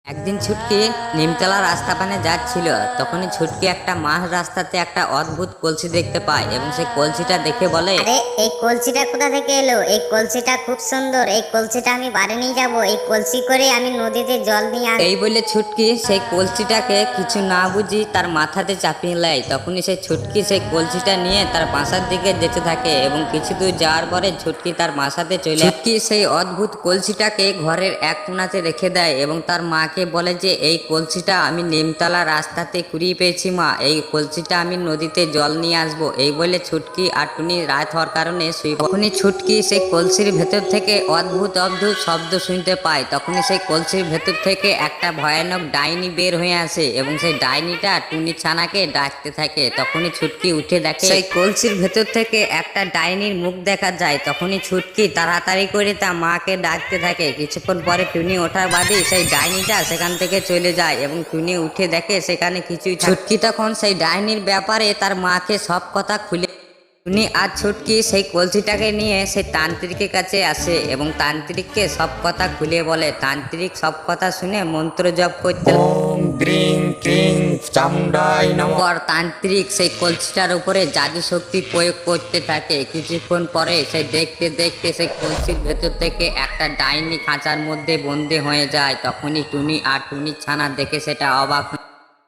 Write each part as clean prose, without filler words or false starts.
একদিন ছুটকি নিমতলা রাস্তা পানে যাচ্ছিল। তখনই ছুটকি একটা মাঝ রাস্তাতে একটা অদ্ভুত কলসি দেখতে পায় এবং সেই কলসিটা দেখে বলে, আরে এই কলসিটা কোথা থেকে এলো? এই কলসিটা খুব সুন্দর। এই কলসিটা আমি বাড়ি নিয়ে যাব। এই কলসি করে আমি নদীতে জল নিয়ে আসবো। এই বলে ছুটকি সেই কলসিটাকে কিছু না বুঝি তার মাথাতে চাপিয়ে নেয়। তখনই সেই ছুটকি সেই কলসিটা নিয়ে তার বাসার দিকে যেতে থাকে এবং কিছু দূর যাওয়ার পরে ছুটকি তার বাসাতে চলে ছুটকি সেই অদ্ভুত কলসিটাকে ঘরের এক কোণাতে রেখে দেয় এবং তার মাকে বলে যে এই কলসিটা আমি নিমতলা রাস্তাতে কুড়িয়ে পেয়েছি মা, এই কলসিটা আমি নদীতে জল নিয়ে আসবো। এই বলে ছুটকি আর টুনি রাত হওয়ার কারণে শুয়ে পড়ে। তখনই ছুটকি সেই কলসির ভেতর থেকে অদ্ভুত অদ্ভুত শব্দ শুনতে পায়। তখনই সেই কলসির ভেতর থেকে একটা ভয়ানক ডাইনি বের হয়ে আসে এবং সেই ডাইনিটা টুনি ছানাকে ডাকতে থাকে। তখনই ছুটকি উঠে দেখে সেই কলসির ভেতর থেকে একটা ডাইনির মুখ দেখা যায়। তখনই ছুটকি তাড়াতাড়ি করে তার মাকে ডাকতে থাকে। কিছুক্ষণ পরে টুনি ওঠার বাদেই সেই ডাইনিটা সেখান থেকে চলে যায় এবং টুনি উঠে দেখে সেখানে কিছুই ছুটকি তখন সেই ডাইনির ব্যাপারে তার মাকে সব কথা খুলে টুনি আর ছুটকি সেই কলসিটাকে নিয়ে সেই তান্ত্রিকের কাছে আসে এবং তান্ত্রিককে সব কথা খুলে বলে। তান্ত্রিক সব কথা শুনে মন্ত্র জপ করতে ওম গ্রিং ক্রিং চামুন্ডাই নমঃ। পর তান্ত্রিক সেই কলসিটার উপরে জাদু শক্তি প্রয়োগ করতে থাকে। কিছুক্ষণ পরে সেই দেখতে দেখতে সেই কলসির ভেতর থেকে একটা ডাইনি খাঁচার মধ্যে বন্দি হয়ে যায়। তখনই টুনি আর টুনির ছানা দেখে সেটা অবাক হয়।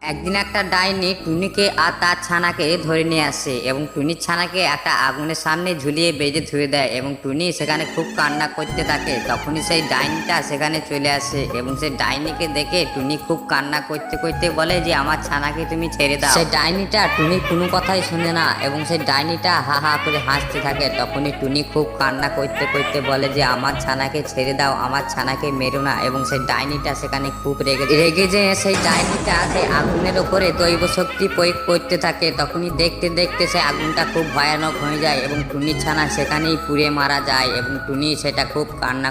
একদিন একটা ডাইনি টুনিকে আর তার ছানাকে ধরে নিয়ে আসে এবং টুনির ছানাকে একটা আগুনের সামনে ঝুলিয়ে বেঁধে ধুয়ে দেয় এবং টুনি সেখানে খুব কান্না করতে থাকে। তখনই সেই ডাইনিটা সেখানে চলে আসে এবং সেই ডাইনিকে দেখে টুনি খুব কান্না করতে করতে বলে যে আমার ছানাকে তুমি ছেড়ে দাও। সেই ডাইনিটা টুনির কোনো কথাই শুনে না এবং সেই ডাইনিটা হা হা করে হাসতে থাকে। তখনই টুনি খুব কান্না করতে করতে বলে যে আমার ছানাকে ছেড়ে দাও, আমার ছানাকে মেরো না। এবং সেই ডাইনিটা সেখানে খুব রেগে যেয়ে সেই ডাইনিটা সেই আগুনের ওপরে দৈব শক্তি প্রয়োগ করতে থাকে। তখনই দেখতে দেখতে সেই আগুনটা খুব ভয়ানক হয়ে যায় এবং টুনির ছানা সেখানেই পুড়ে মারা যায় এবং টুনি সেটা খুব কান্না